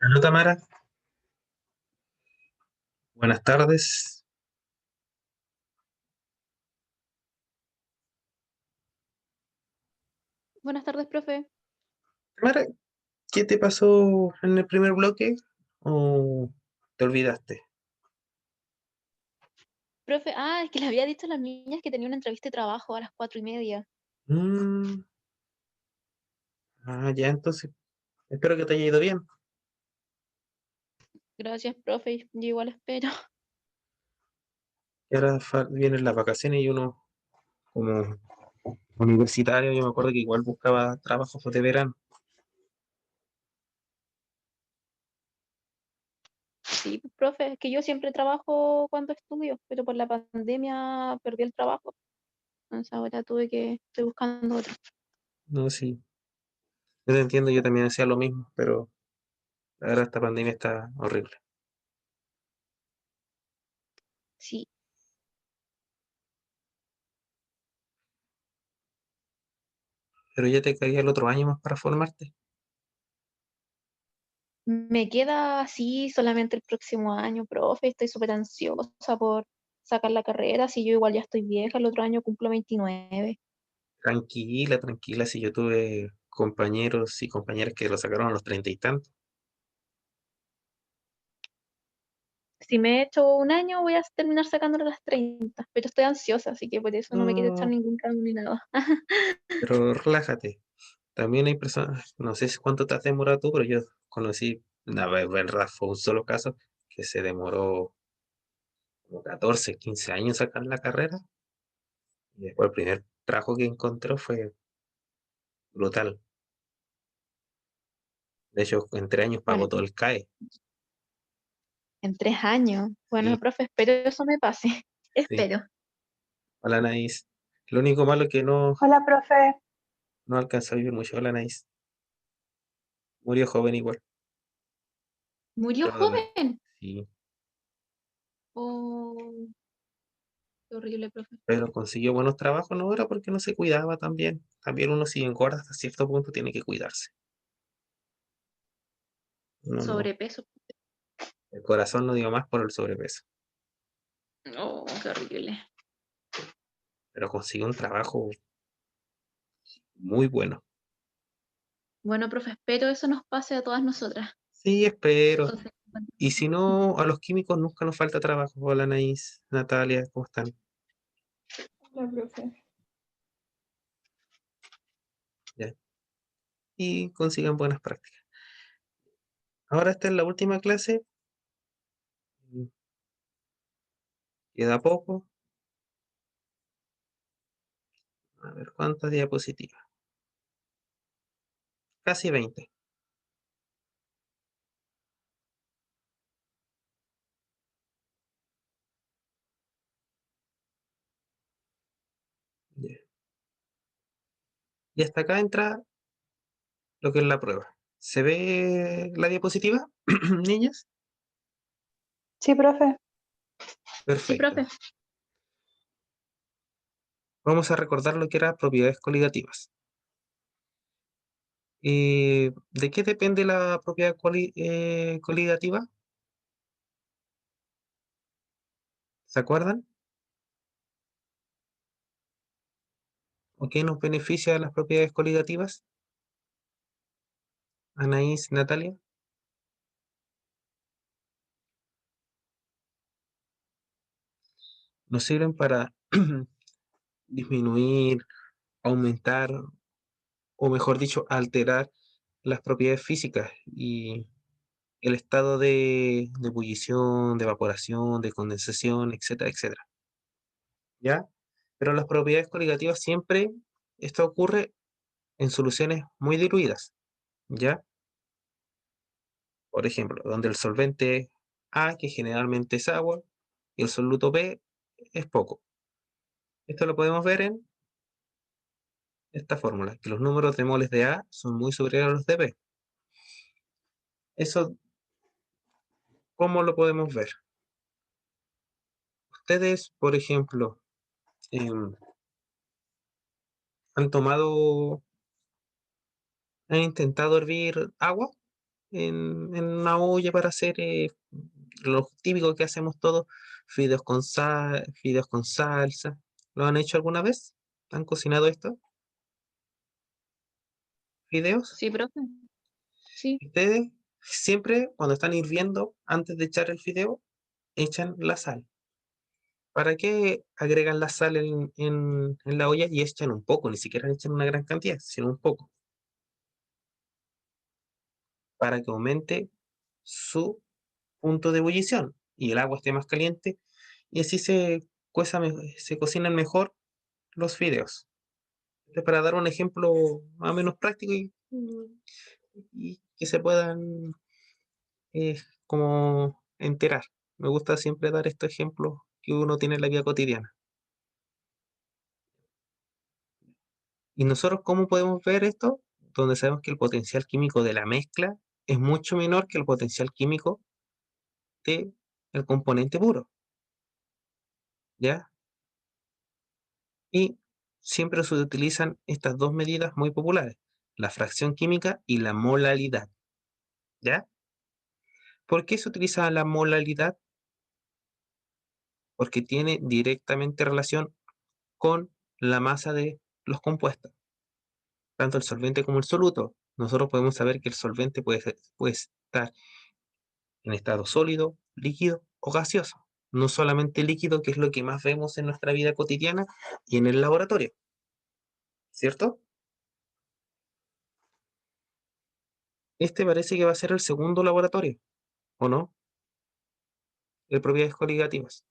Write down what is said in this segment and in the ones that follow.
Hola Tamara, buenas tardes. Buenas tardes, profe. Tamara, ¿qué te pasó en el primer bloque? ¿O te olvidaste? Profe, es que le había dicho a las niñas que tenía una entrevista de trabajo a las 4:30. Mm, ya entonces, espero que te haya ido bien. Gracias, profe. Yo igual espero. Y ahora vienen las vacaciones y uno, como universitario, yo me acuerdo que igual buscaba trabajos de verano. Sí, profe, es que yo siempre trabajo cuando estudio, pero por la pandemia perdí el trabajo. Entonces ahora estoy buscando otro. No, sí, yo te entiendo, yo también hacía lo mismo, pero ahora esta pandemia está horrible. Sí, Pero ya te caía el otro año más para formarte. me queda así solamente el próximo año, profe. Estoy súper ansiosa por sacar la carrera. Si yo igual ya estoy vieja, el otro año cumplo 29. Tranquila, tranquila, si yo tuve compañeros y compañeras que lo sacaron a los 30 y tantos. Si me he hecho un año, voy a terminar sacándolo a las 30, pero estoy ansiosa, así que por eso no me quiero echar No, ningún ramo ni nada. pero relájate. También hay personas, no sé si cuánto te has demorado tú, pero yo conocí, la verdad fue un solo caso, que se demoró como 14, 15 años sacar la carrera. Y después el primer trabajo que encontró fue brutal. De hecho, en 3 años pagó Bueno, todo el CAE. en 3 años. Bueno, Sí, profe, espero eso me pase. sí. Espero. Hola, Anaís. Lo único malo es que Hola, profe. no alcanzó a vivir mucho. Hola, Anaís. Murió joven igual. Murió Pero joven. sí, Oh, qué horrible, profe. pero consiguió buenos trabajos, no era porque no se cuidaba también. También uno si engorda hasta cierto punto tiene que cuidarse. No, no. Sobrepeso. El corazón no dio más por el sobrepeso, Oh, qué horrible. pero consiguió un trabajo muy bueno. Bueno, profe, espero eso nos pase a todas nosotras. Sí, espero. Entonces, bueno, Y si no, a los químicos nunca nos falta trabajo. Hola, Anaís, Natalia, ¿cómo están? Hola, profe. Ya. Y consigan buenas prácticas. Ahora esta es la última clase. Queda poco. A ver, ¿cuántas diapositivas? Casi 20. Ya. Y hasta acá entra lo que es la prueba. ¿Se ve la diapositiva, niñas? Sí, profe. sí, Perfecto. profe. Vamos a recordar lo que eran propiedades coligativas. ¿De qué depende la propiedad coligativa? ¿Se acuerdan? ¿O qué nos beneficia de las propiedades coligativas? Anaís, Natalia. Nos sirven para disminuir, aumentar, o mejor dicho, alterar las propiedades físicas y el estado de ebullición, de evaporación, de condensación, etcétera, etcétera. ¿Ya? Pero las propiedades coligativas siempre, esto ocurre en soluciones muy diluidas. ¿Ya? Por ejemplo, donde el solvente A, que generalmente es agua, y el soluto B es poco. Esto lo podemos ver en esta fórmula, que los números de moles de A son muy superiores a los de B. Eso, ¿cómo lo podemos ver? Ustedes, por ejemplo, em, han intentado hervir agua, en una olla para hacer lo típico que hacemos todos, fideos con fideos con salsa. ¿Lo han hecho alguna vez? ¿Han cocinado esto? ¿Fideos? Sí, profe. Sí. Ustedes siempre cuando están hirviendo, antes de echar el fideo, echan la sal. ¿Para qué agregan la sal en la olla y echan un poco? Ni siquiera echan una gran cantidad, sino un poco. Para que aumente su punto de ebullición y el agua esté más caliente y así se cocinan mejor los fideos. Este es para dar un ejemplo más o menos práctico y que se puedan como enterar. Me gusta siempre dar estos ejemplos que uno tiene en la vida cotidiana. ¿Y nosotros cómo podemos ver esto? Donde sabemos que el potencial químico de la mezcla es mucho menor que el potencial químico del componente puro, ¿ya? Y siempre se utilizan estas dos medidas muy populares, la fracción química y la molaridad, ¿ya? ¿Por qué se utiliza la molaridad? Porque tiene directamente relación con la masa de los compuestos, tanto el solvente como el soluto. Nosotros podemos saber que el solvente puede estar en estado sólido, líquido o gaseoso. No solamente líquido, que es lo que más vemos en nuestra vida cotidiana y en el laboratorio, ¿cierto? Este parece que va a ser el segundo laboratorio, ¿o no? De propiedades coligativas.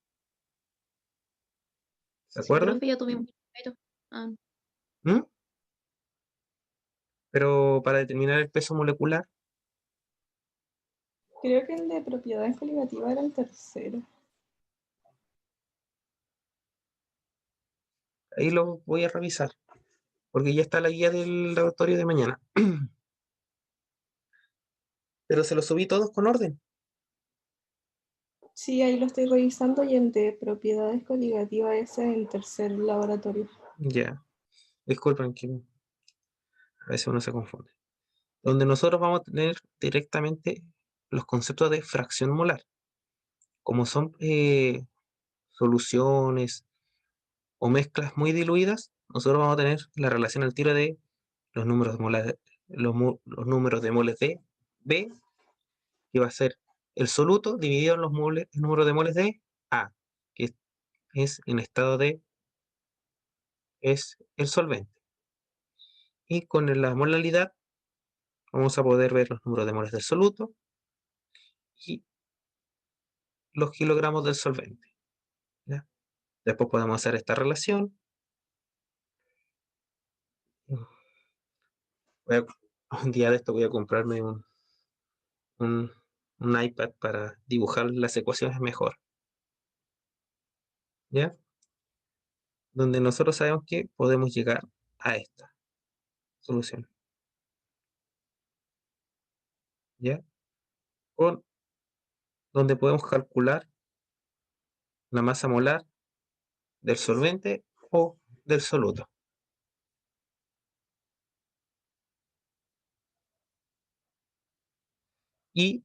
¿Se Sí, acuerdan? profe, ya tuvimos el primero. Ah, ¿Mm? Pero para determinar el peso molecular, Creo que el de propiedades coligativas era el tercero. ahí lo voy a revisar, porque ya está la guía del laboratorio de mañana. Pero se los subí todos con orden. Sí, ahí lo estoy revisando y el de propiedades coligativas ese es el tercer laboratorio. Ya, disculpen que a veces uno se confunde. Donde nosotros vamos a tener directamente los conceptos de fracción molar, como son soluciones o mezclas muy diluidas, nosotros vamos a tener la relación al tiro de los números de moles, los números de moles de B, que va a ser el soluto dividido en el número de moles de A, que es en estado de, es el solvente. Y con la molaridad vamos a poder ver los números de moles del soluto y los kilogramos del solvente, ¿ya? Después podemos hacer esta relación. Un día de esto voy a comprarme un, un iPad para dibujar las ecuaciones mejor, ¿ya? Donde nosotros sabemos que podemos llegar a esta solución, ¿ya? Con, donde podemos calcular la masa molar del solvente o del soluto. Y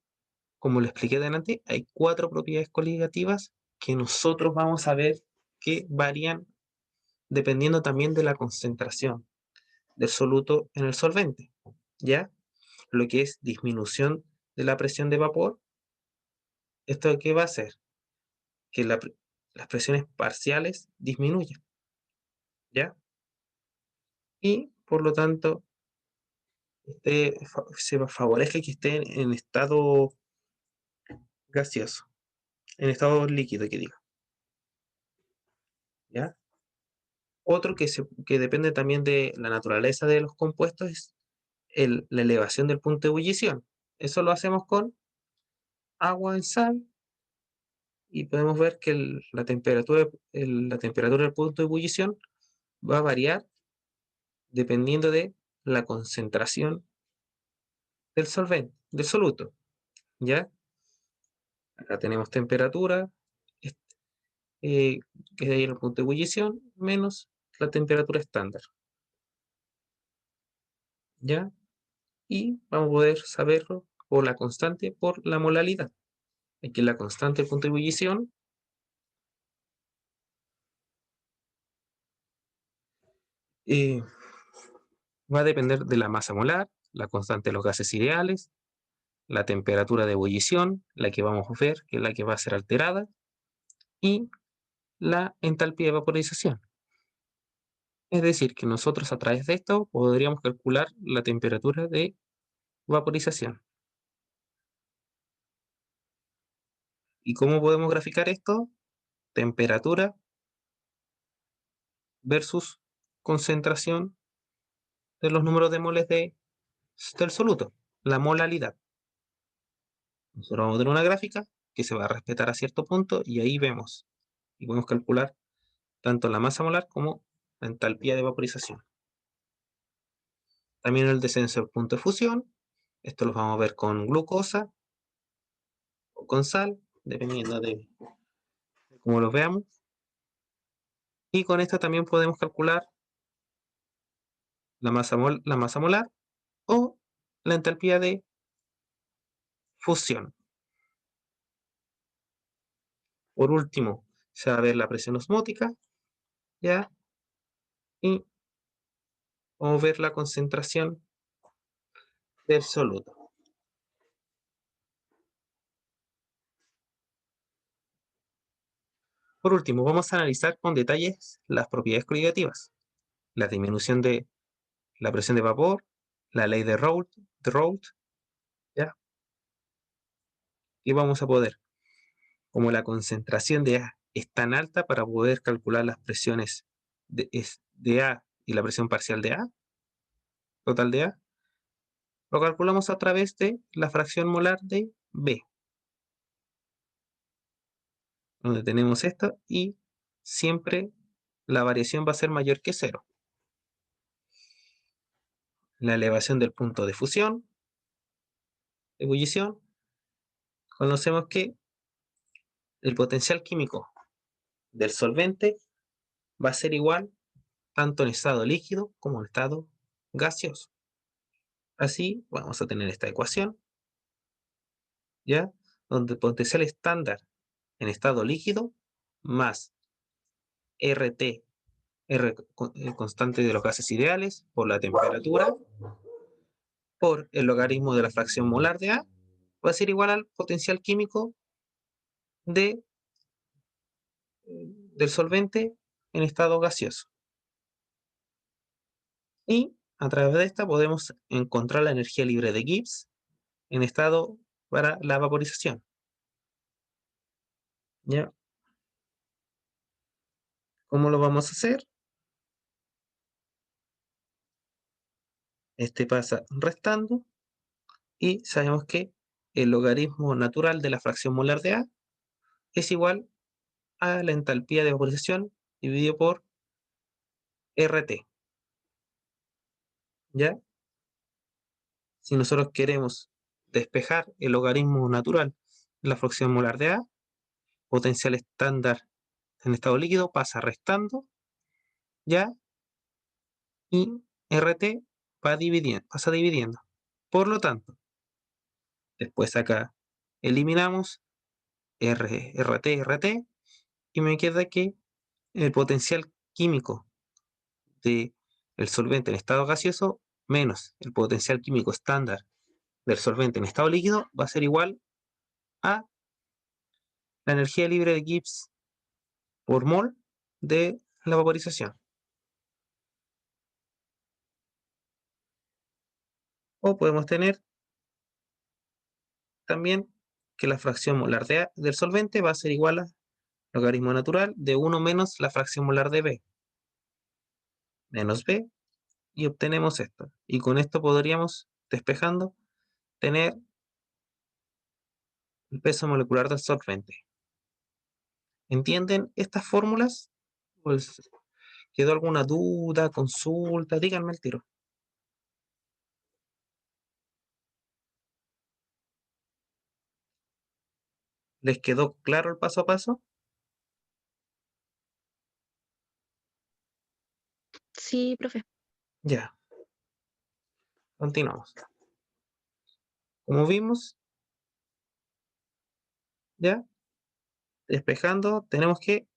como le expliqué delante, hay 4 propiedades coligativas que nosotros vamos a ver que varían dependiendo también de la concentración del soluto en el solvente, ¿ya? Lo que es disminución de la presión de vapor. ¿Esto qué va a hacer? Que las presiones parciales disminuyan, ¿ya? Y por lo tanto se favorece que esté en estado gaseoso, en estado líquido, que diga, ¿ya? Otro que depende también de la naturaleza de los compuestos es la elevación del punto de ebullición. Eso lo hacemos con agua en sal y podemos ver que la temperatura del punto de ebullición va a variar dependiendo de la concentración del solvente, del soluto, ¿ya? Acá tenemos temperatura, eh, que es ahí el punto de ebullición, menos la temperatura estándar, ¿ya? Y vamos a poder saberlo por la constante por la molalidad. Aquí la constante del punto de ebullición va a depender de la masa molar, la constante de los gases ideales, la temperatura de ebullición, la que vamos a ver, que es la que va a ser alterada, y la entalpía de vaporización. Es decir, que nosotros a través de esto podríamos calcular la temperatura de vaporización. ¿Y cómo podemos graficar esto? Temperatura versus concentración de los números de moles del soluto, la molalidad. Nosotros vamos a tener una gráfica que se va a respetar a cierto punto y ahí vemos y podemos calcular tanto la masa molar como la entalpía de vaporización. También el descenso del punto de fusión. Esto lo vamos a ver con glucosa o con sal, dependiendo de cómo lo veamos. Y con esto también podemos calcular la masa molar o la entalpía de fusión. Por último, se va a ver la presión osmótica, ¿ya? Y vamos a ver la concentración del soluto. Por último, vamos a analizar con detalles las propiedades coligativas, la disminución de la presión de vapor, la ley de Raoult, ¿ya? Y vamos a poder, como la concentración de A es tan alta para poder calcular las presiones de A y la presión parcial de A, total de A, lo calculamos a través de la fracción molar de B, donde tenemos esto y siempre la variación va a ser mayor que cero. La elevación del punto de fusión, ebullición, conocemos que el potencial químico del solvente va a ser igual tanto en estado líquido como en estado gaseoso. Así vamos a tener esta ecuación, ¿ya? Donde el potencial estándar en estado líquido más RT, constante de los gases ideales, por la temperatura, por el logaritmo de la fracción molar de A, va a ser igual al potencial químico de, del solvente en estado gaseoso. Y a través de esta podemos encontrar la energía libre de Gibbs en estado para la vaporización. ¿Ya? ¿Cómo lo vamos a hacer? Este pasa restando y sabemos que el logaritmo natural de la fracción molar de A es igual a la entalpía de vaporización dividido por RT. ¿Ya? Si nosotros queremos despejar el logaritmo natural de la fracción molar de A, potencial estándar en estado líquido pasa restando, ¿ya? Y RT pasa dividiendo. Por lo tanto, después acá eliminamos RT, y me queda que el potencial químico del solvente en estado gaseoso menos el potencial químico estándar del solvente en estado líquido va a ser igual a la energía libre de Gibbs por mol de la vaporización. O podemos tener también que la fracción molar del solvente va a ser igual a logaritmo natural de 1 menos la fracción molar de B, menos B, y obtenemos esto. Y con esto podríamos, despejando, tener el peso molecular del solvente. ¿Entienden estas fórmulas? Pues, ¿quedó alguna duda, consulta? Díganme el tiro. ¿Les quedó claro el paso a paso? Sí, profe. Ya, continuamos. Como vimos, ya, despejando, tenemos que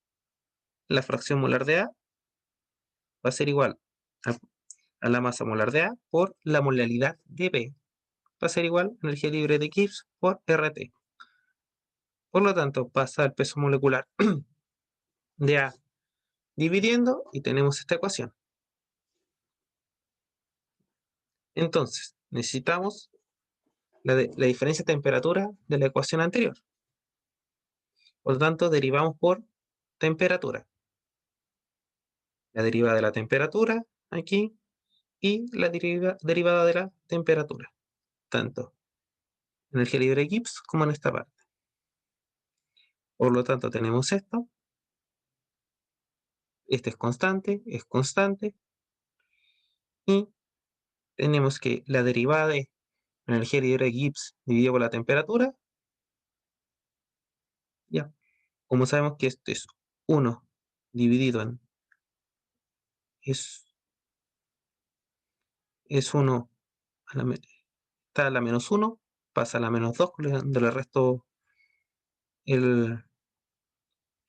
la fracción molar de A va a ser igual a, a la masa molar de A por la molaridad de B. Va a ser igual a energía libre de Gibbs por RT. Por lo tanto, pasa el peso molecular de A dividiendo y tenemos esta ecuación. Entonces, necesitamos la diferencia de temperatura de la ecuación anterior. Por lo tanto, derivamos por temperatura. La derivada de la temperatura aquí y la derivada de la temperatura. Tanto energía libre de Gibbs como en esta parte. Por lo tanto, tenemos esto. Este es constante. Y tenemos que la derivada de energía libre de Gibbs dividido por la temperatura. Ya. Como sabemos que esto es 1 dividido en... Es 1 a la, está a la menos 1, pasa a la menos 2, donde le resto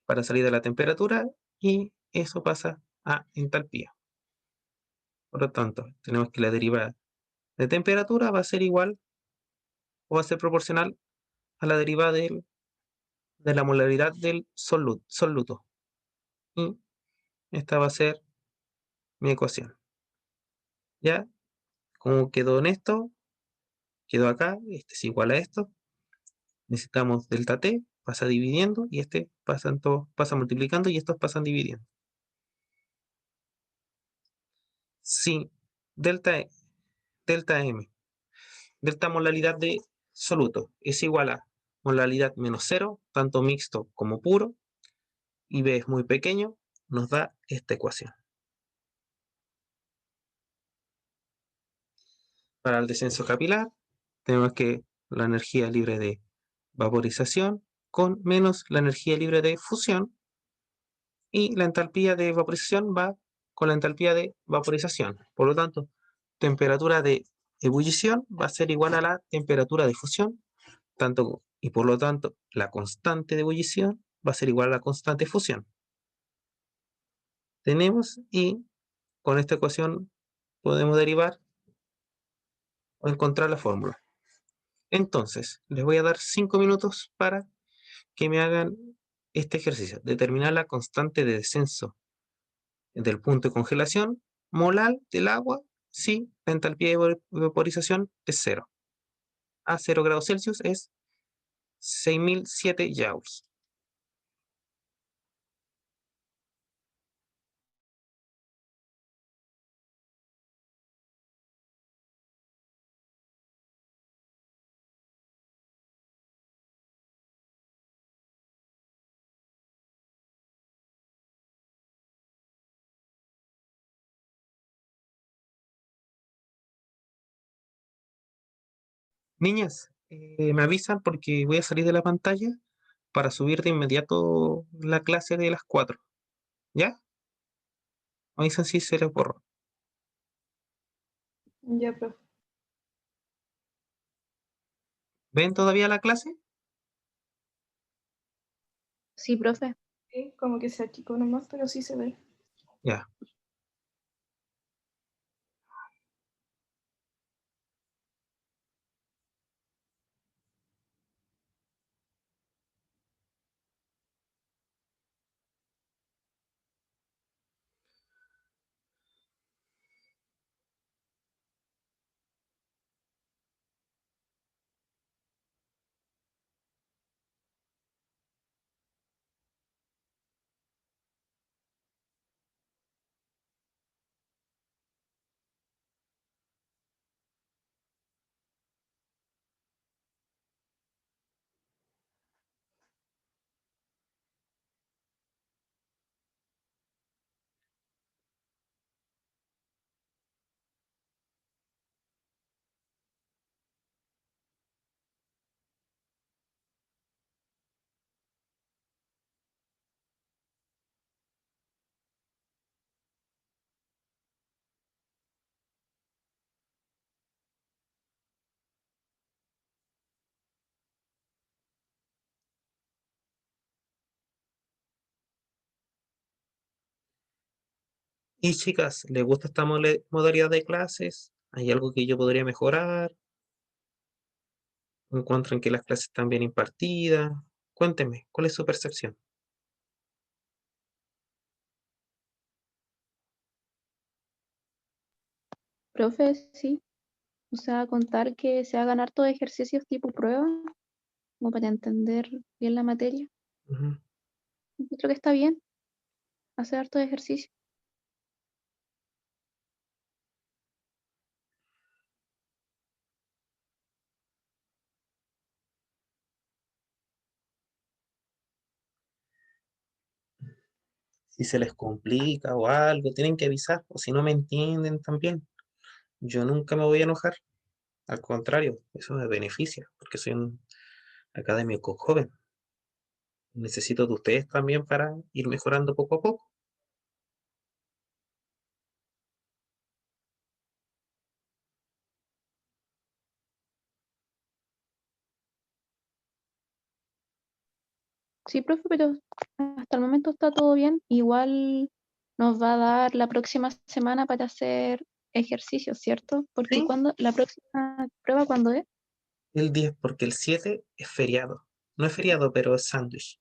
para salir de la temperatura y eso pasa a entalpía. Por lo tanto, tenemos que la derivada de temperatura va a ser igual o va a ser proporcional a la derivada de la molaridad del soluto. Y esta va a ser mi ecuación. ¿Ya? Como quedó en esto, quedó acá, este es igual a esto. Necesitamos delta t, pasa dividiendo y este pasa multiplicando y estos pasan dividiendo. Si delta, delta m, delta molaridad de soluto es igual a molaridad menos 0, tanto mixto como puro, y B es muy pequeño, nos da esta ecuación. Para el descenso capilar, tenemos que la energía libre de vaporización con menos la energía libre de fusión, y la entalpía de vaporización va con la entalpía de vaporización. Por lo tanto, temperatura de ebullición va a ser igual a la temperatura de fusión, y por lo tanto, la constante de ebullición va a ser igual a la constante de fusión. Tenemos, y con esta ecuación podemos derivar o encontrar la fórmula. Entonces, les voy a dar 5 minutos para que me hagan este ejercicio. Determinar la constante de descenso del punto de congelación molar del agua si la entalpía de vaporización es 0. A 0 grados Celsius es 6007 joules. Niñas, me avisan porque voy a salir de la pantalla para subir de inmediato la clase de las 4. ¿Ya? Me avisan si se les borró. Ya, profe. ¿Ven todavía la clase? Sí, profe. Sí, como que se achicó nomás, pero sí se ve. Ya. Y chicas, ¿les gusta esta modalidad de clases? ¿Hay algo que yo podría mejorar? ¿Encuentran que las clases están bien impartidas? Cuéntenme, ¿cuál es su percepción? Profe, sí. O sea, contar que se hagan hartos ejercicios tipo prueba, como para entender bien la materia. Ujú. Creo que está bien hacer hartos ejercicios. Si se les complica o algo, tienen que avisar, o si no me entienden también. Yo nunca me voy a enojar, al contrario, eso me beneficia, porque soy un académico joven. Necesito de ustedes también para ir mejorando poco a poco. Sí, profe, pero hasta el momento está todo bien. Igual nos va a dar la próxima semana para hacer ejercicios, ¿cierto? Porque Sí, cuando la próxima prueba, ¿cuándo es? el 10 porque el 7 es feriado. No es feriado, pero es sándwich.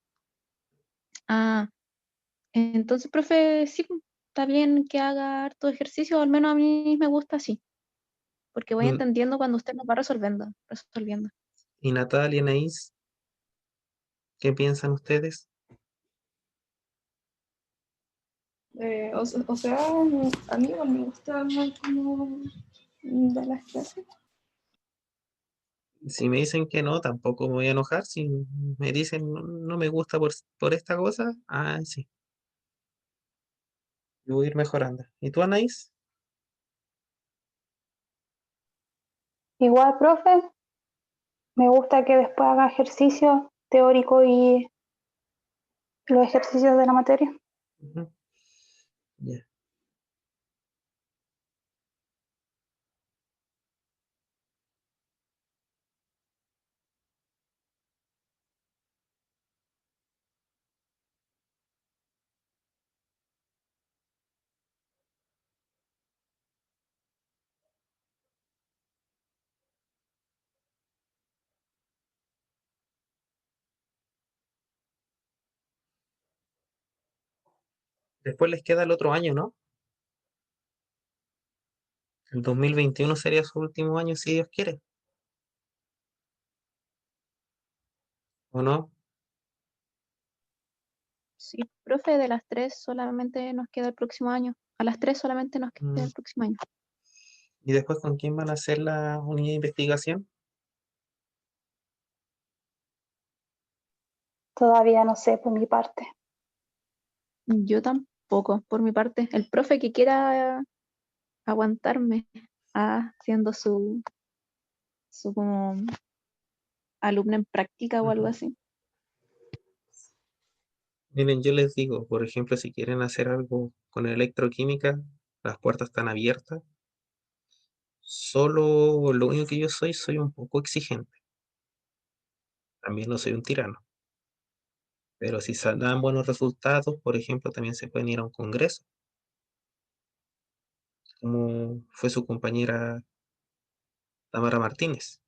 Ah, entonces, profe, sí, está bien que haga harto ejercicio, o al menos a mí me gusta así, porque voy Y, entendiendo cuando usted nos va resolviendo. y Natalia, Anaís, ¿qué piensan ustedes? O sea, a mí igual me gusta como dar las clases. Si me dicen que no, tampoco me voy a enojar. Si me dicen no, no me gusta por esta cosa, ah, sí, yo voy a ir mejorando. ¿Y tú, Anaís? Igual, profe, me gusta que después haga ejercicio teórico y los ejercicios de la materia. Ujú, ya. Después les queda el otro año, ¿no? El 2021 sería su último año, si Dios quiere, ¿o no? Sí, profe, de las tres solamente nos queda el próximo año. A las tres solamente nos queda Mm, el próximo año. ¿Y después con quién van a hacer la unidad de investigación? Todavía no sé por mi parte. Yo tampoco, por mi parte. El profe que quiera aguantarme siendo su como alumna en práctica o algo Ujú. así. Miren, yo les digo, por ejemplo, si quieren hacer algo con electroquímica, las puertas están abiertas. Solo lo único que yo soy un poco exigente. También no soy un tirano. Pero si dan buenos resultados, por ejemplo, también se pueden ir a un congreso, como fue su compañera Tamara Martínez.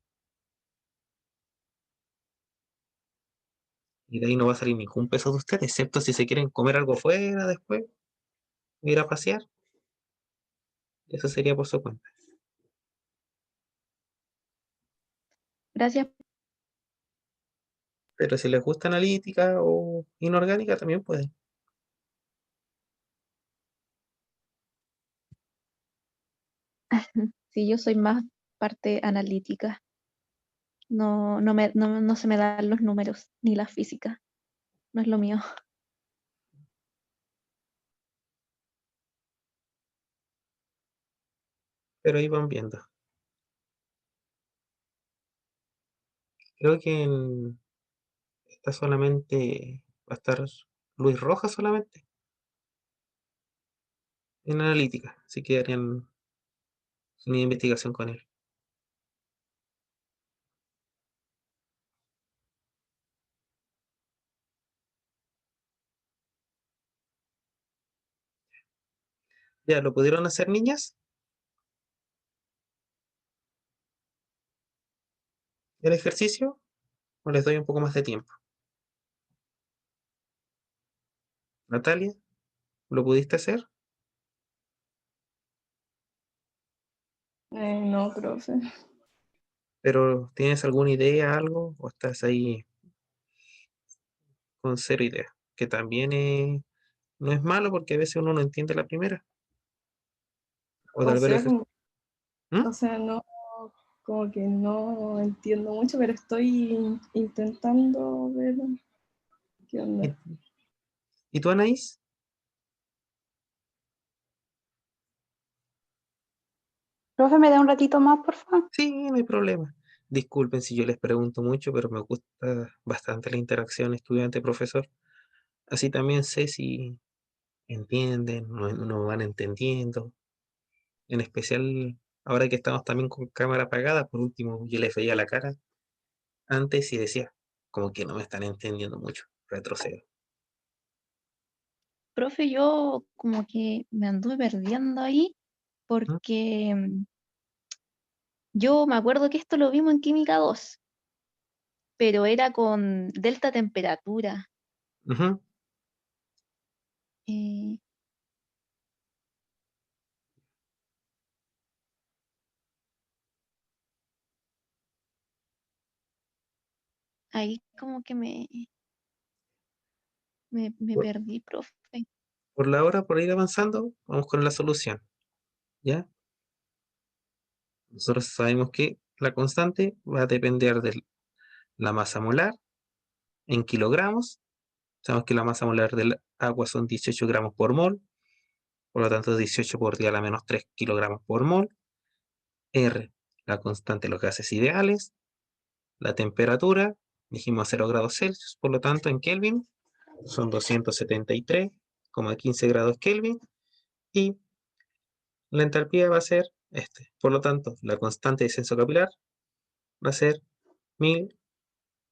Y de ahí no va a salir ningún peso de ustedes, excepto si se quieren comer algo fuera después, ir a pasear. Eso sería por su cuenta. Gracias. Pero si les gusta analítica o inorgánica, también pueden. Sí, yo soy más parte analítica. No se me dan los números ni la física. No es lo mío. Pero ahí van viendo. Creo que esta solamente va a estar Luis Rojas solamente en analítica. Así que harían una investigación con él. ¿Ya lo pudieron hacer, niñas? ¿El ejercicio? ¿O les doy un poco más de tiempo? Natalia, ¿lo pudiste hacer? No, profe. ¿Pero tienes alguna idea, algo? ¿O estás ahí con cero idea? Que también no es malo porque a veces uno no entiende la primera. O O tal vez sea, como, ¿Mm? o sea, no, como que no entiendo mucho, pero estoy intentando ver qué onda. ¿Y, y tú, Anaís? Profe, ¿me da un ratito más, por favor? Sí, no hay problema. Disculpen si yo les pregunto mucho, pero me gusta bastante la interacción estudiante-profesor. Así también sé si entienden, no van entendiendo. En especial ahora que estamos también con cámara apagada, por último, yo les veía la cara antes y decía, como que no me están entendiendo mucho. Retrocedo. Profe, yo como que me anduve perdiendo ahí ¿Mm? porque yo me acuerdo que esto lo vimos en Química 2, pero era con delta temperatura. Ujú. Eh, ahí como que me Por, perdí, profe. por la hora, por ir avanzando, vamos con la solución. ¿Ya? Nosotros sabemos que la constante va a depender de la masa molar en kilogramos. Sabemos que la masa molar del agua son 18 gramos por mol, por lo tanto 18 por 10 a la menos 3 kilogramos por mol. R, la constante de los gases ideales. La temperatura, dijimos 0 grados Celsius, por lo tanto en Kelvin son 273,15 grados Kelvin. Y la entalpía va a ser este. Por lo tanto, la constante de descenso capilar va a ser 1000,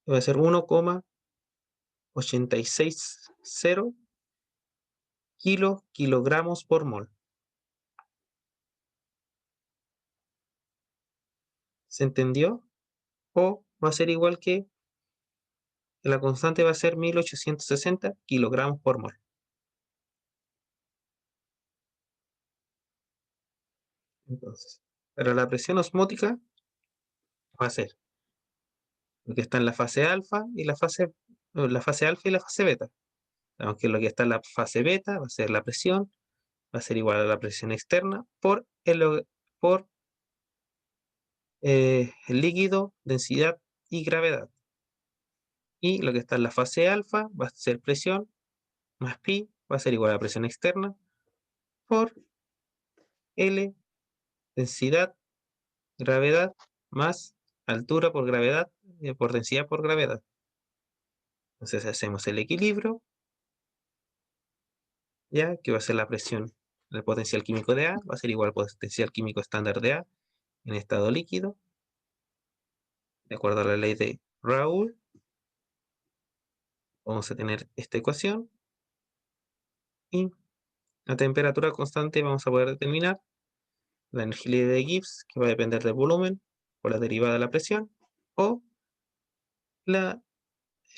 va a ser 1,860 kilogramos por mol. ¿Se entendió? O va a ser igual que la constante va a ser 1860 kilogramos por mol. Entonces, para la presión osmótica va a ser lo que está en la fase alfa y la fase alfa y la fase beta. Aunque lo que está en la fase beta va a ser la presión, va a ser igual a la presión externa por el líquido, densidad y gravedad. Y lo que está en la fase alfa va a ser presión más pi, va a ser igual a la presión externa por L, densidad, gravedad, más altura por gravedad, por densidad por gravedad. Entonces hacemos el equilibrio, ya que va a ser la presión, el potencial químico de A, va a ser igual al potencial químico estándar de A en estado líquido, de acuerdo a la ley de Raoult. Vamos a tener esta ecuación y la temperatura constante vamos a poder determinar la energía libre de Gibbs, que va a depender del volumen por la derivada de la presión, o el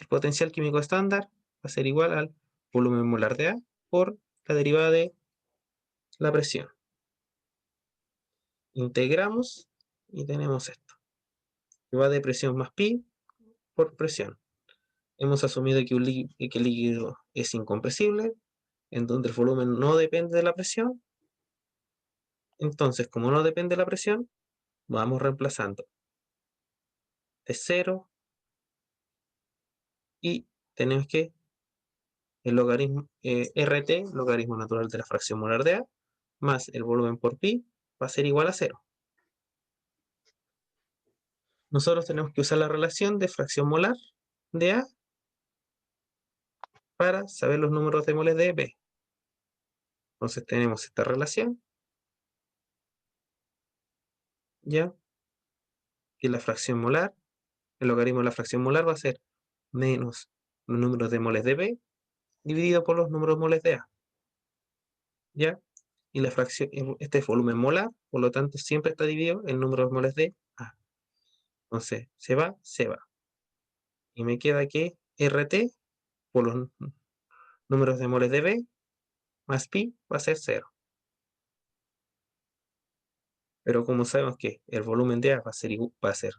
potencial químico estándar va a ser igual al volumen molar de A por la derivada de la presión. Integramos y tenemos esto, que va de presión más pi por presión. Hemos asumido que el líquido es incompresible, en donde el volumen no depende de la presión. Entonces, como no depende de la presión, vamos reemplazando. Es 0 y tenemos que el logaritmo RT, logaritmo natural de la fracción molar de A, más el volumen por pi, va a ser igual a 0. Nosotros tenemos que usar la relación de fracción molar de A para saber los números de moles de B. Entonces tenemos esta relación, ya, que la fracción molar, el logaritmo de la fracción molar va a ser menos los números de moles de B dividido por los números de moles de A, ¿ya? y la fracción, este es volumen molar, por lo tanto siempre está dividido en número de moles de A. Entonces, se va, se va. Y me queda que RT por los números de moles de B más pi va a ser 0. Pero como sabemos que el volumen de A va a ser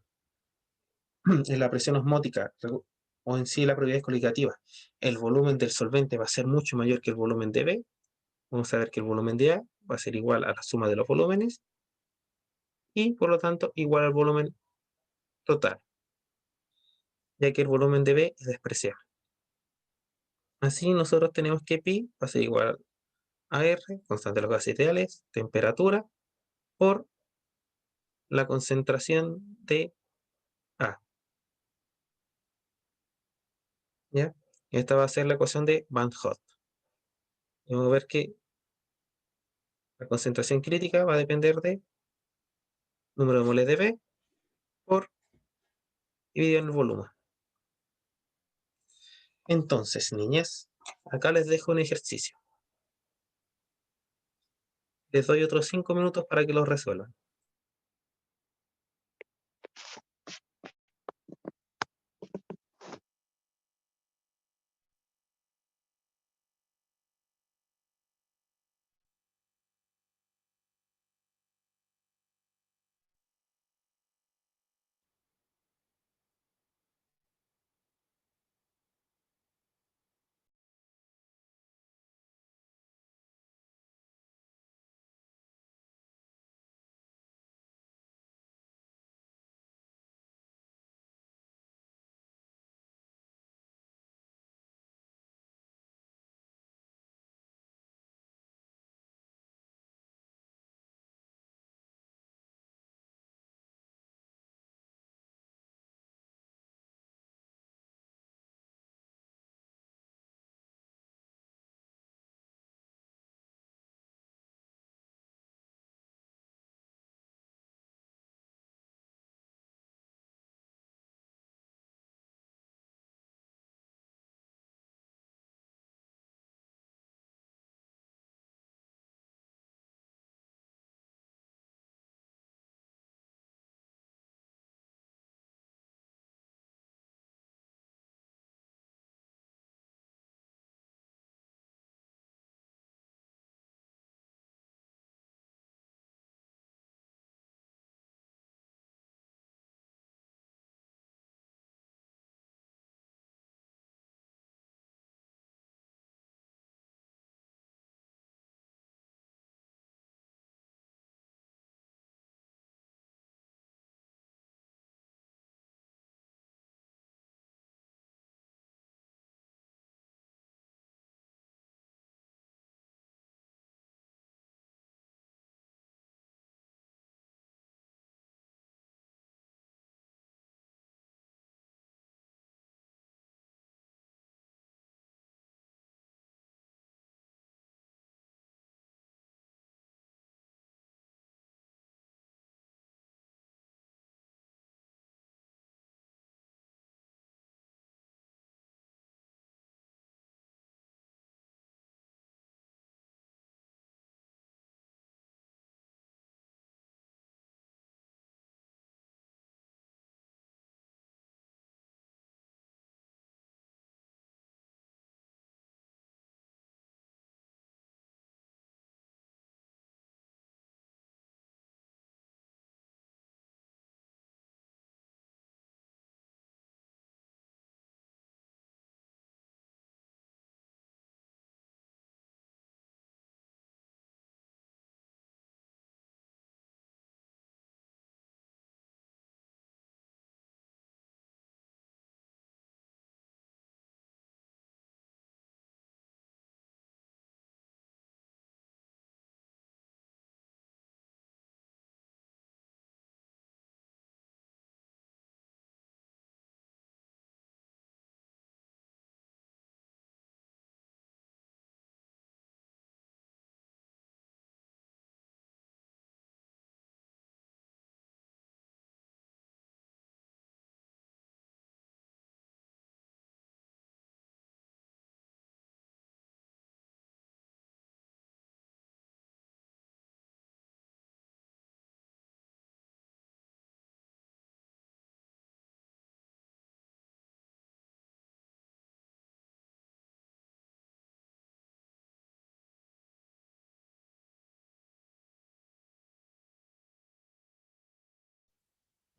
en la presión osmótica o en sí la propiedad coligativa, el volumen del solvente va a ser mucho mayor que el volumen de B, vamos a ver que el volumen de A va a ser igual a la suma de los volúmenes y por lo tanto igual al volumen total, ya que el volumen de B es despreciable. Así nosotros tenemos que pi va a ser igual a R, constante de los gases ideales, temperatura, por la concentración de A. ¿Ya? Esta va a ser la ecuación de Van Hoff. Y vamos a ver que la concentración crítica va a depender de número de moles de B por dividido en el volumen. Entonces, niñas, acá les dejo un ejercicio. Les doy otros 5 minutos para que lo resuelvan.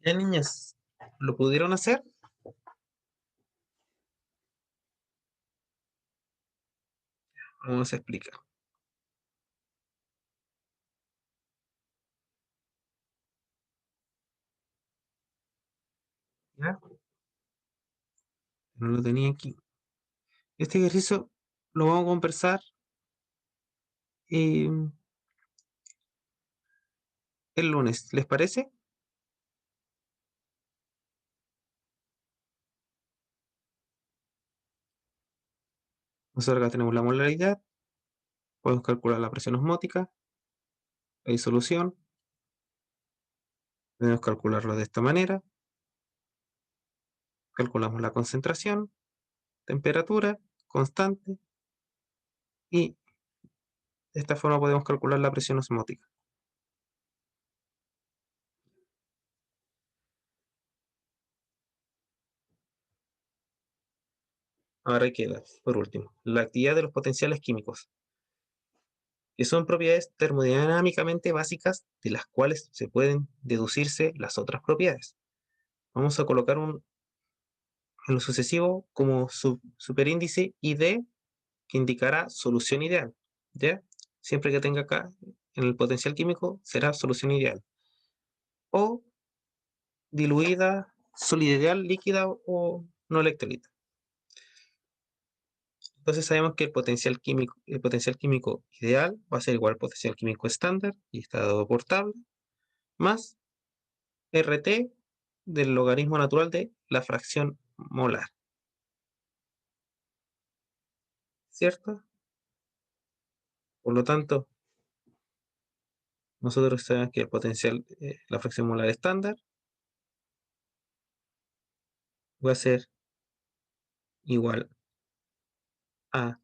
¿Ya, niñas? ¿Lo pudieron hacer? Vamos a explicar. ¿Ya? No lo tenía aquí. Este ejercicio lo vamos a conversar eh, el lunes, ¿les parece? Nosotros acá tenemos la molaridad, podemos calcular la presión osmótica, la disolución, podemos calcularlo de esta manera, calculamos la concentración, temperatura, constante, y de esta forma podemos calcular la presión osmótica. Ahora queda, por último, la actividad de los potenciales químicos, que son propiedades termodinámicamente básicas de las cuales se pueden deducirse las otras propiedades. Vamos a colocar en lo sucesivo como superíndice ID, que indicará solución ideal, ¿ya? Siempre que tenga acá en el potencial químico será solución ideal. O diluida, sólida ideal, líquida o no electrolita. Entonces sabemos que el potencial químico ideal va a ser igual al potencial químico estándar y estado portable, más RT del logaritmo natural de la fracción molar. ¿Cierto? Por lo tanto, nosotros sabemos que el potencial, la fracción molar estándar va a ser igual a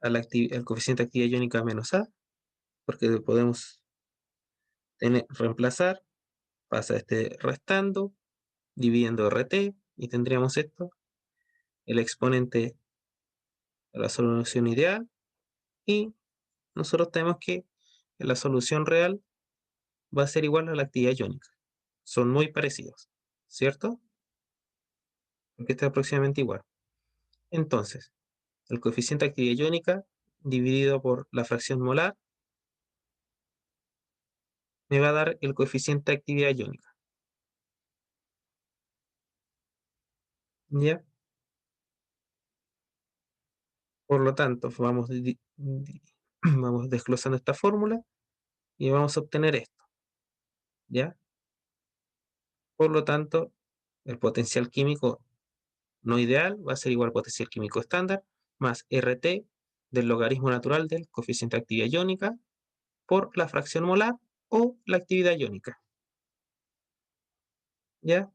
al coeficiente de actividad iónica menos A, porque podemos reemplazar, pasa este restando, dividiendo RT, y tendríamos esto, el exponente de la solución ideal, y nosotros tenemos que la solución real va a ser igual a la actividad iónica. Son muy parecidos, ¿cierto? Porque está aproximadamente igual. Entonces, el coeficiente de actividad iónica dividido por la fracción molar me va a dar el coeficiente de actividad iónica. ¿Ya? Por lo tanto, vamos desglosando esta fórmula y vamos a obtener esto. ¿Ya? Por lo tanto, el potencial químico no ideal va a ser igual al potencial químico estándar más RT del logaritmo natural del coeficiente de actividad iónica por la fracción molar o la actividad iónica. ¿Ya?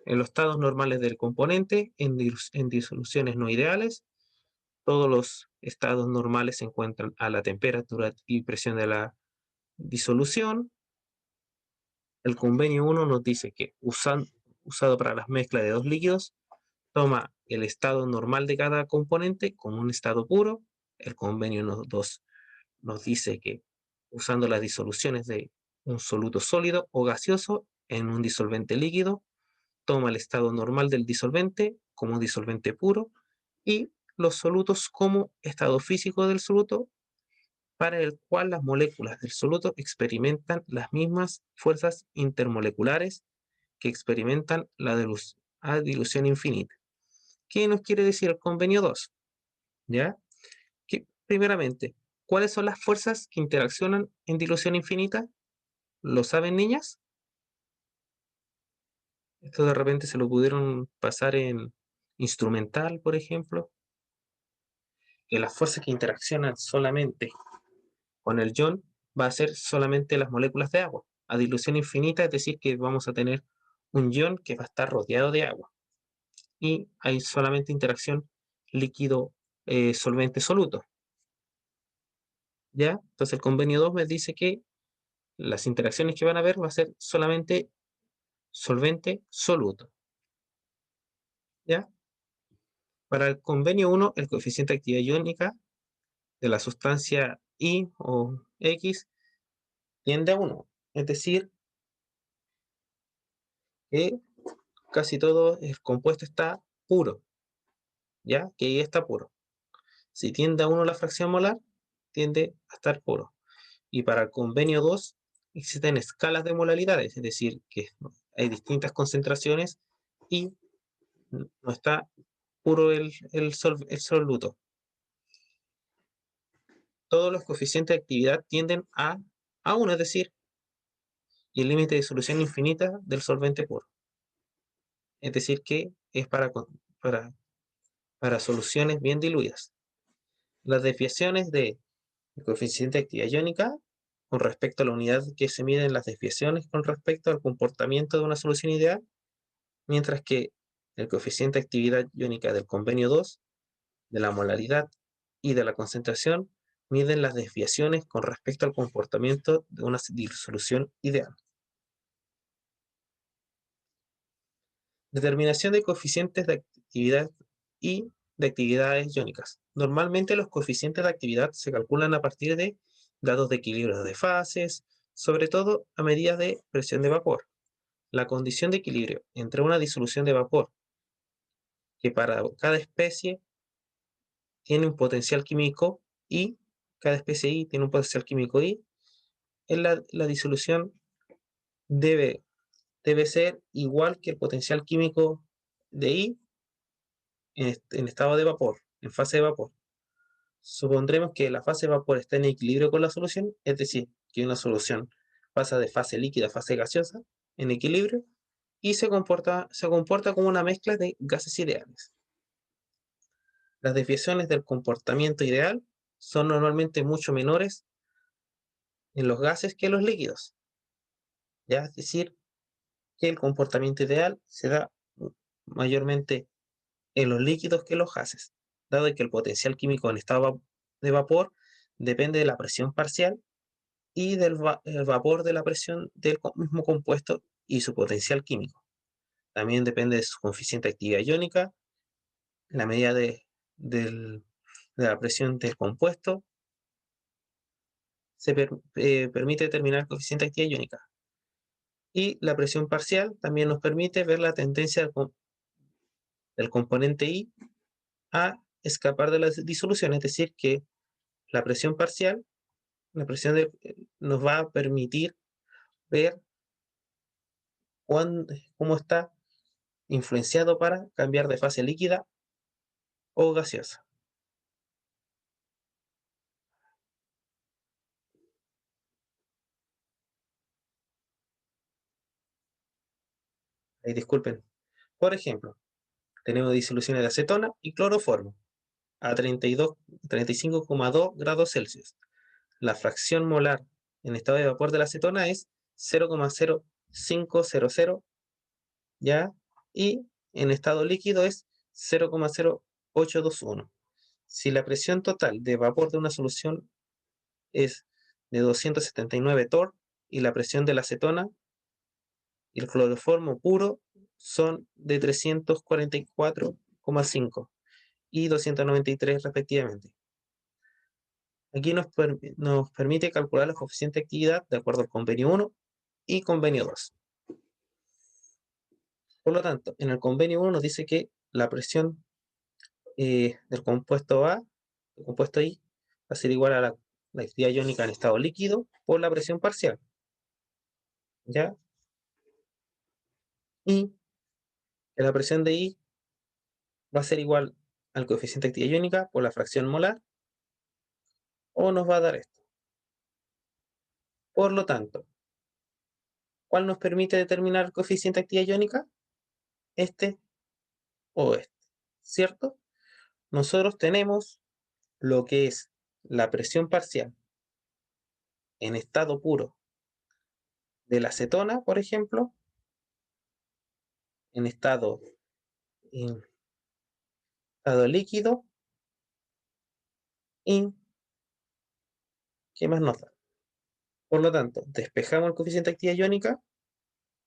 En los estados normales del componente, en disoluciones no ideales, todos los estados normales se encuentran a la temperatura y presión de la disolución. El convenio 1 nos dice que usado para las mezclas de dos líquidos, toma el estado normal de cada componente como un estado puro. El convenio 2 nos dice que usando las disoluciones de un soluto sólido o gaseoso en un disolvente líquido, toma el estado normal del disolvente como disolvente puro y los solutos como estado físico del soluto, para el cual las moléculas del soluto experimentan las mismas fuerzas intermoleculares que experimentan la dilución infinita. ¿Qué nos quiere decir el convenio 2? ¿Ya? Que, primeramente, ¿cuáles son las fuerzas que interaccionan en dilución infinita? ¿Lo saben, niñas? Esto de repente se lo pudieron pasar en instrumental, por ejemplo. Que las fuerzas que interaccionan solamente con el ion va a ser solamente las moléculas de agua. A dilución infinita, es decir, que vamos a tener un ion que va a estar rodeado de agua. Y hay solamente interacción líquido solvente soluto. ¿Ya? Entonces el convenio 2 me dice que las interacciones que van a haber va a ser solamente solvente soluto. ¿Ya? Para el convenio 1, el coeficiente de actividad iónica de la sustancia I o X tiende a 1. Es decir, que casi todo el compuesto está puro, ¿ya? Que ahí está puro. Si tiende a 1 la fracción molar, tiende a estar puro. Y para el convenio 2 existen escalas de molaridades, es decir, que hay distintas concentraciones y no está puro el soluto. Todos los coeficientes de actividad tienden a 1, es decir, y el límite de solución infinita del solvente puro. Es decir, que es para soluciones bien diluidas. Las desviaciones del coeficiente de actividad iónica con respecto a la unidad que se miden las desviaciones con respecto al comportamiento de una solución ideal, mientras que el coeficiente de actividad iónica del convenio 2, de la molaridad y de la concentración, miden las desviaciones con respecto al comportamiento de una disolución ideal. Determinación de coeficientes de actividad y de actividades iónicas. Normalmente los coeficientes de actividad se calculan a partir de dados de equilibrio de fases, sobre todo a medida de presión de vapor. La condición de equilibrio entre una disolución de vapor, que para cada especie tiene un potencial químico I, cada especie I tiene un potencial químico I, en la disolución debe ser igual que el potencial químico de I en estado de vapor, en fase de vapor. Supondremos que la fase de vapor está en equilibrio con la solución, es decir, que una solución pasa de fase líquida a fase gaseosa en equilibrio y se comporta como una mezcla de gases ideales. Las desviaciones del comportamiento ideal son normalmente mucho menores en los gases que en los líquidos. ¿Ya? Es decir, que el comportamiento ideal se da mayormente en los líquidos que en los gases, dado que el potencial químico en estado de vapor depende de la presión parcial y del vapor de la presión del mismo compuesto y su potencial químico. También depende de su coeficiente de actividad iónica, la medida de la presión del compuesto, permite determinar el coeficiente de actividad iónica. Y la presión parcial también nos permite ver la tendencia del componente I a escapar de la disolución, es decir, que la presión parcial, nos va a permitir ver cómo está influenciado para cambiar de fase líquida o gaseosa. Disculpen. Por ejemplo, tenemos disoluciones de acetona y cloroformo a 35,2 grados Celsius. La fracción molar en estado de vapor de la acetona es 0,0500, ¿ya? Y en estado líquido es 0,0821. Si la presión total de vapor de una solución es de 279 torr y la presión de la acetona y el cloroformo puro son de 344,5 y 293 respectivamente. Aquí nos permite calcular los coeficientes de actividad de acuerdo al convenio 1 y convenio 2. Por lo tanto, en el convenio 1 nos dice que la presión del compuesto A, el compuesto I, va a ser igual a la actividad iónica en estado líquido por la presión parcial. ¿Ya? Y que la presión de I va a ser igual al coeficiente de actividad iónica por la fracción molar, o nos va a dar esto. Por lo tanto, ¿cuál nos permite determinar el coeficiente de actividad iónica? Este o este, ¿cierto? Nosotros tenemos lo que es la presión parcial en estado puro de la acetona, por ejemplo, en estado líquido, y ¿qué más nos da? Por lo tanto, despejamos el coeficiente de actividad iónica,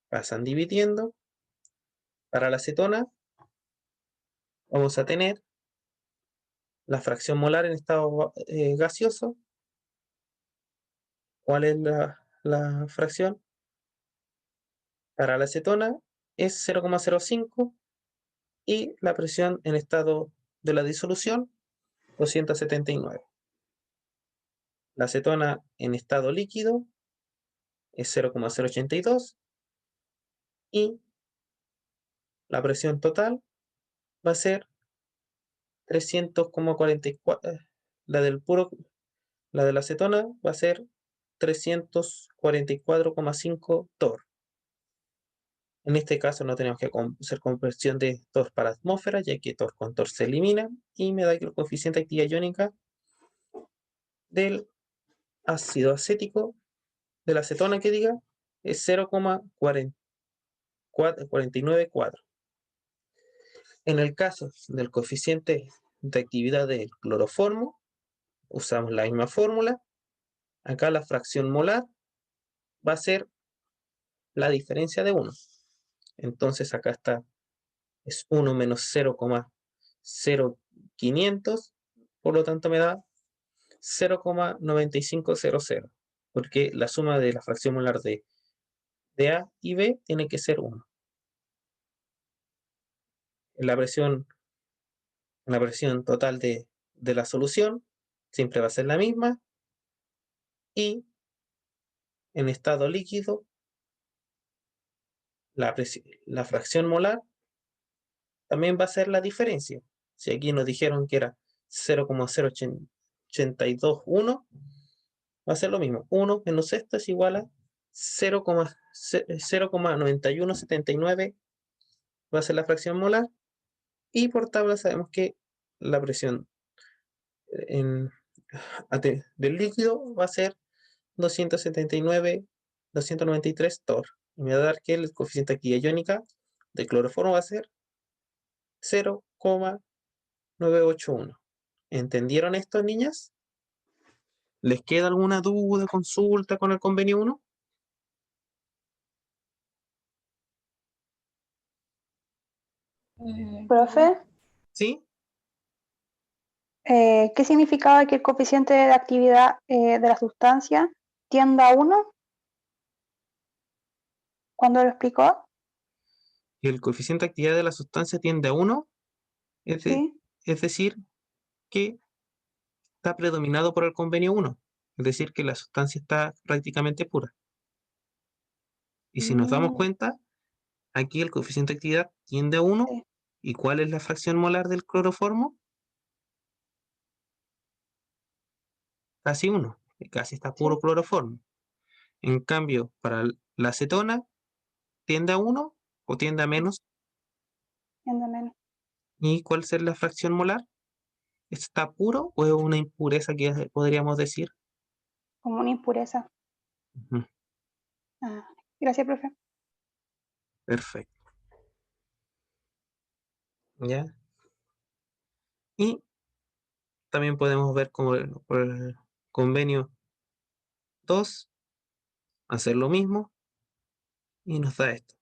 pasan dividiendo. Para la acetona vamos a tener la fracción molar en estado gaseoso ¿Cuál es la fracción? Para la acetona es 0,05 y la presión en estado de la disolución 279. La acetona en estado líquido es 0,082 y la presión total va a ser 300,44. La la de la acetona va a ser 344,5 torr. En este caso no tenemos que hacer conversión de torr para atmósfera, ya que torr con torr se elimina, y me da que el coeficiente de actividad iónica del ácido acético, de la acetona que diga, es 0,494. En el caso del coeficiente de actividad del cloroformo, usamos la misma fórmula. Acá la fracción molar va a ser la diferencia de 1. Entonces acá está, es 1 menos 0,0500, por lo tanto me da 0,9500, porque la suma de la fracción molar de A y B tiene que ser 1. La presión total de la solución siempre va a ser la misma, y en estado líquido la fracción molar también va a ser la diferencia. Si aquí nos dijeron que era 0,0821, va a ser lo mismo. 1 menos esto es igual a 0,9179, va a ser la fracción molar, y por tabla sabemos que la presión en, del líquido va a ser 293 torr. Y me va a dar que el coeficiente de actividad iónica del cloroformo va a ser 0,981. ¿Entendieron esto, niñas? ¿Les queda alguna duda, consulta con el convenio 1? Profe, ¿Sí? ¿qué significaba que el coeficiente de actividad de la sustancia tienda a 1 cuando lo explicó? El coeficiente de actividad de la sustancia tiende a 1, Sí. es decir, que está predominado por el convenio 1, es decir, que la sustancia está prácticamente pura. Y si nos damos Mm, cuenta, aquí el coeficiente de actividad tiende a 1. sí, ¿Y cuál es la fracción molar del cloroformo? Casi 1, casi está puro sí, cloroformo. En cambio, para la acetona, ¿tiende a 1 o tiende a menos? tiende a menos. ¿Y cuál es la fracción molar? ¿Está puro o es una impureza que podríamos decir? Como una impureza. Ujú. Ah, gracias, profe. Perfecto. ¿Ya? Y también podemos ver como por el convenio 2, hacer lo mismo y nos da esto.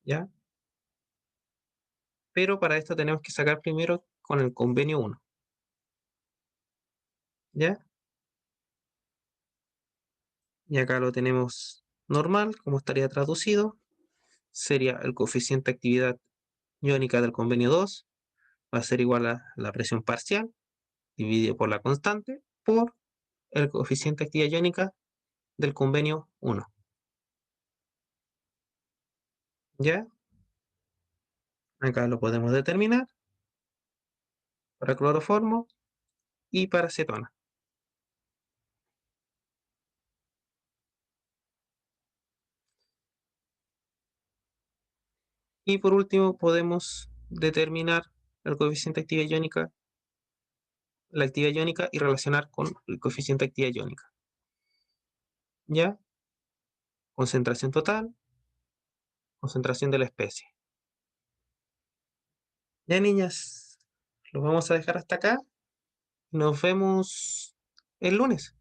¿Ya? Pero para esto tenemos que sacar primero con el convenio 1. ¿Ya? Y acá lo tenemos normal, como estaría traducido. Sería el coeficiente de actividad iónica del convenio 2, va a ser igual a la presión parcial dividido por la constante por el coeficiente de actividad iónica del convenio 1. ¿Ya? Acá lo podemos determinar para cloroformo y para acetona. Y por último podemos determinar el coeficiente de actividad iónica, la actividad iónica, y relacionar con el coeficiente de actividad iónica. ¿Ya? Concentración total, concentración de la especie. Ya, niñas, lo vamos a dejar hasta acá. Nos vemos el lunes.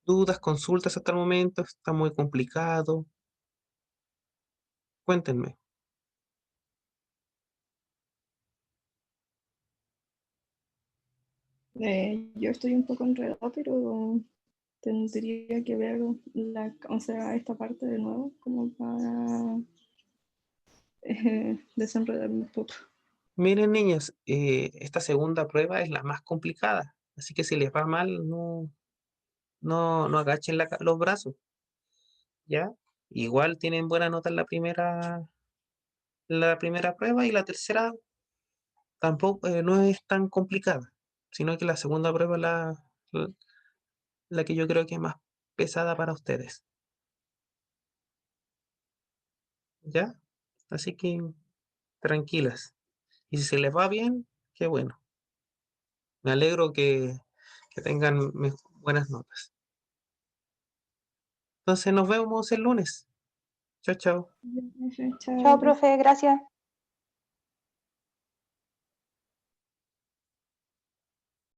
¿Dudas, consultas hasta el momento? ¿Está muy complicado? Cuéntenme. Yo estoy un poco enredada, pero tendría que ver o sea, esta parte de nuevo como para desenredarme un poco. Miren, niñas, esta segunda prueba es la más complicada, así que si les va mal, no agachen los brazos, ¿ya? Igual tienen buena nota en la primera prueba y la tercera tampoco no es tan complicada, sino que la segunda prueba es la que yo creo que es más pesada para ustedes, ¿ya? Así que tranquilas. Y si se les va bien, qué bueno. Me alegro que tengan buenas notas. Entonces nos vemos el lunes. Chao, chao. Chao, profe, gracias.